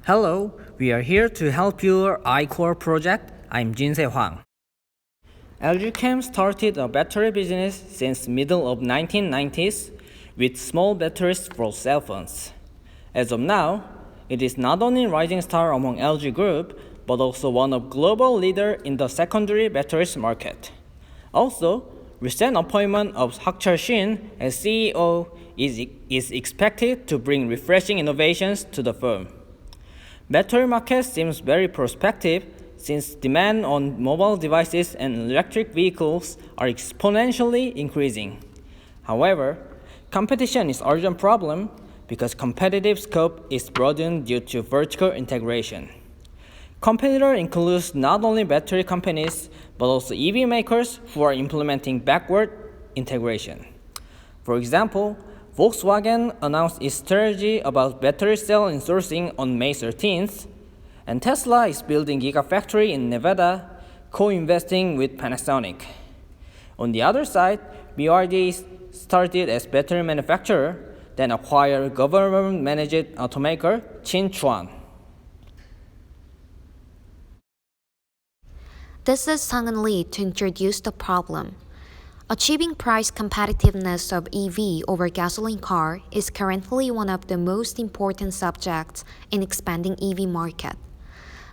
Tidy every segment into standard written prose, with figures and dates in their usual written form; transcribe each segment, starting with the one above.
Hello, we are here to help your iCore project. I'm Jinsei Huang. LG Chem started a battery business since middle of 1990s with small batteries for cell phones. As of now, it is not only rising star among LG Group, but also one of global leader in the secondary batteries market. Also, recent appointment of Hak-Cheol Shin as CEO is expected to bring refreshing innovations to the firm. Battery market seems very prospective since demand on mobile devices and electric vehicles are exponentially increasing. However, competition is an urgent problem because competitive scope is broadened due to vertical integration. Competitor includes not only battery companies, but also EV makers who are implementing backward integration. For example, Volkswagen announced its strategy about battery cell insourcing on May 13th, and Tesla is building Gigafactory in Nevada, co-investing with Panasonic. On the other side, BYD started as battery manufacturer, then acquired government-managed automaker Qinchuan. This is Sang Lee to introduce the problem. Achieving price competitiveness of EV over gasoline car is currently one of the most important subjects in expanding EV market.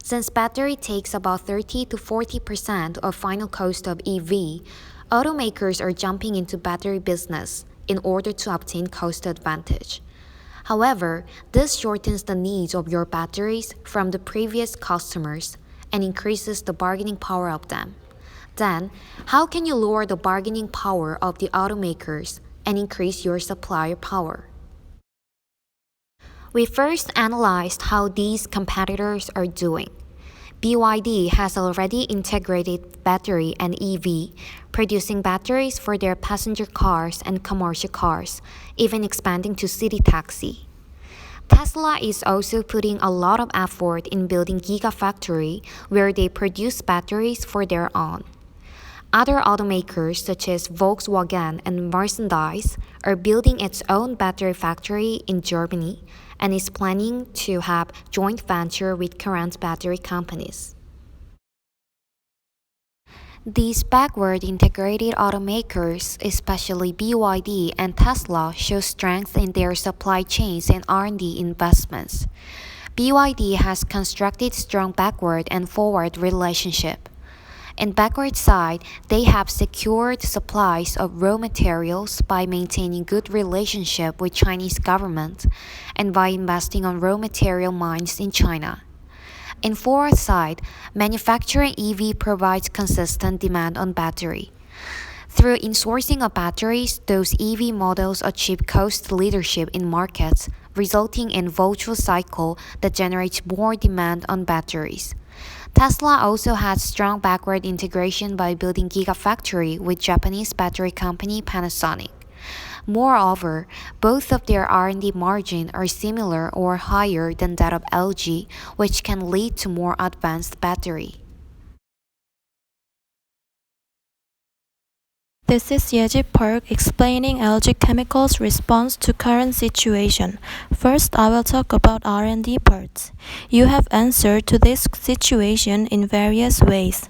Since battery takes about 30 to 40% of final cost of EV, automakers are jumping into battery business in order to obtain cost advantage. However, this shortens the needs of your batteries from the previous customers and increases the bargaining power of them. Then, how can you lower the bargaining power of the automakers and increase your supplier power? We first analyzed how these competitors are doing. BYD has already integrated battery and EV, producing batteries for their passenger cars and commercial cars, even expanding to city taxi. Tesla is also putting a lot of effort in building Gigafactory where they produce batteries for their own. Other automakers such as Volkswagen and Mercedes are building its own battery factory in Germany and is planning to have joint venture with current battery companies. These backward integrated automakers, especially BYD and Tesla, show strength in their supply chains and R&D investments. BYD has constructed strong backward and forward relationship. In backward side, they have secured supplies of raw materials by maintaining good relationship with Chinese government and by investing on raw material mines in China. In forward side, manufacturing EV provides consistent demand on battery. Through insourcing of batteries, those EV models achieve cost leadership in markets, resulting in virtuous cycle that generates more demand on batteries. Tesla also has strong backward integration by building Gigafactory with Japanese battery company Panasonic. Moreover, both of their R&D margin are similar or higher than that of LG, which can lead to more advanced battery. This is Yejip Park explaining LG Chemical's response to current situation. First, I will talk about R&D parts. You have answered to this situation in various ways.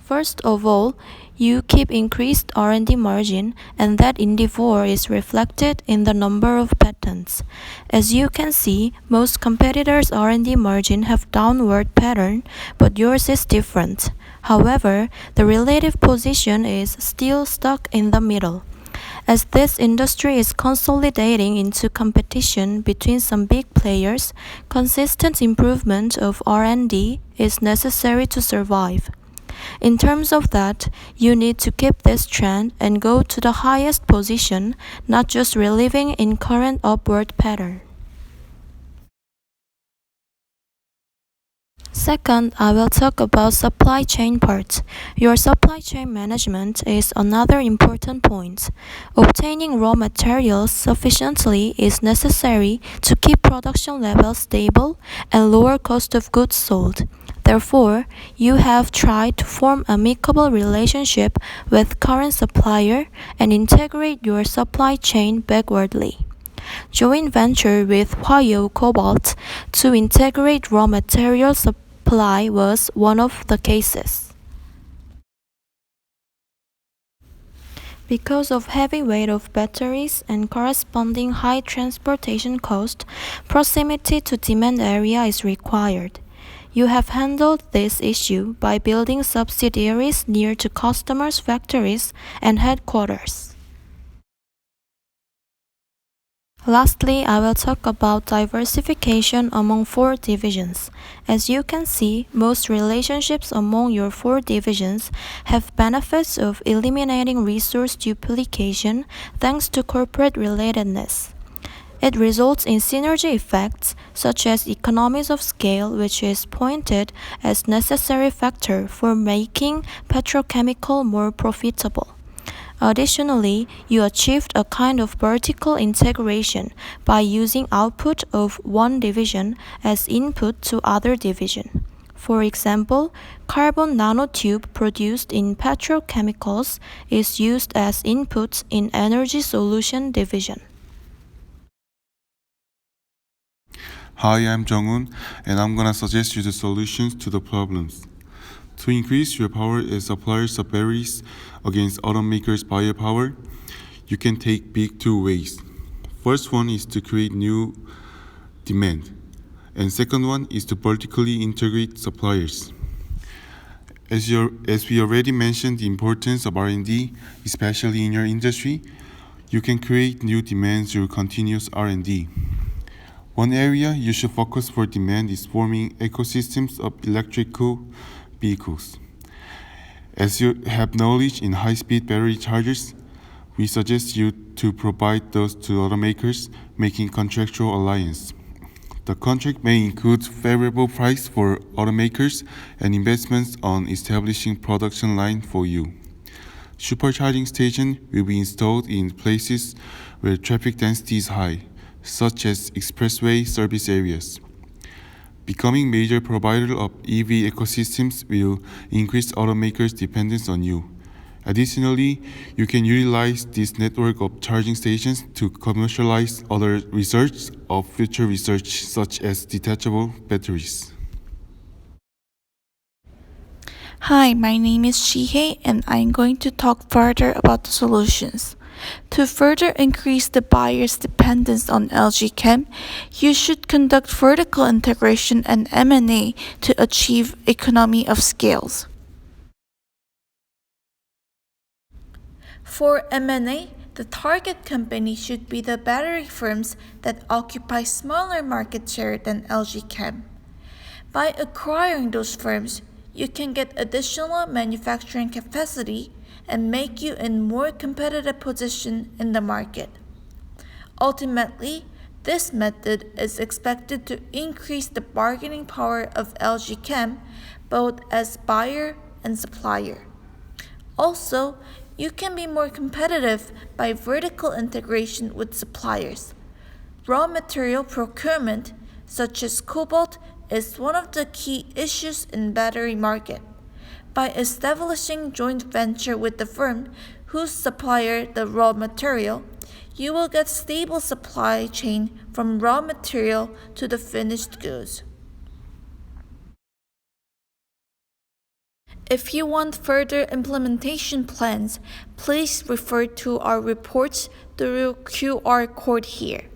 First of all, you keep increased R&D margin, and that endeavor is reflected in the number of patents. As you can see, most competitors' R&D margin have downward pattern, but yours is different. However, the relative position is still stuck in the middle. As this industry is consolidating into competition between some big players, consistent improvement of R&D is necessary to survive. In terms of that, you need to keep this trend and go to the highest position, not just reliving in current upward pattern. Second, I will talk about supply chain part. Your supply chain management is another important point. Obtaining raw materials sufficiently is necessary to keep production levels stable and lower cost of goods sold. Therefore, you have tried to form amicable relationship with current supplier and integrate your supply chain backwardly. joint venture with Huayou Cobalt to integrate raw material supply was one of the cases. Because of heavy weight of batteries and corresponding high transportation cost, proximity to demand area is required. You have handled this issue by building subsidiaries near to customers' factories and headquarters. Lastly, I will talk about diversification among 4 divisions. As you can see, most relationships among your 4 divisions have benefits of eliminating resource duplication thanks to corporate relatedness. It results in synergy effects such as economies of scale, which is pointed as necessary factor for making petrochemical more profitable. Additionally, you achieved a kind of vertical integration by using output of one division as input to other division. For example, carbon nanotube produced in petrochemicals is used as input in energy solution division. Hi, I'm Junghoon, and I'm gonna suggest you the solutions to the problems. To increase your power as suppliers of batteries against automakers' buyer power, you can take big 2 ways. First one is to create new demand, and second one is to vertically integrate suppliers. As we already mentioned the importance of R&D, especially in your industry, you can create new demand through continuous R&D. One area you should focus for demand is forming ecosystems of electrical vehicles. As you have knowledge in high-speed battery chargers, we suggest you to provide those to automakers making contractual alliance. The contract may include favorable price for automakers and investments on establishing production line for you. Supercharging station will be installed in places where traffic density is high, such as expressway service areas. Becoming major provider of EV ecosystems will increase automakers' dependence on you. Additionally, you can utilize this network of charging stations to commercialize other research of future research such as detachable batteries. Hi, my name is Shihei and I'm going to talk further about the solutions. To further increase the buyer's dependence on LG Chem, you should conduct vertical integration and M&A to achieve economy of scales. For M&A, the target company should be the battery firms that occupy smaller market share than LG Chem. By acquiring those firms, you can get additional manufacturing capacity and make you in more competitive position in the market. Ultimately, this method is expected to increase the bargaining power of LG Chem both as buyer and supplier. Also, you can be more competitive by vertical integration with suppliers. Raw material procurement, such as cobalt, is one of the key issues in battery market. By establishing joint venture with the firm who supplier the raw material, you will get stable supply chain from raw material to the finished goods. If you want further implementation plans, please refer to our reports through QR code here.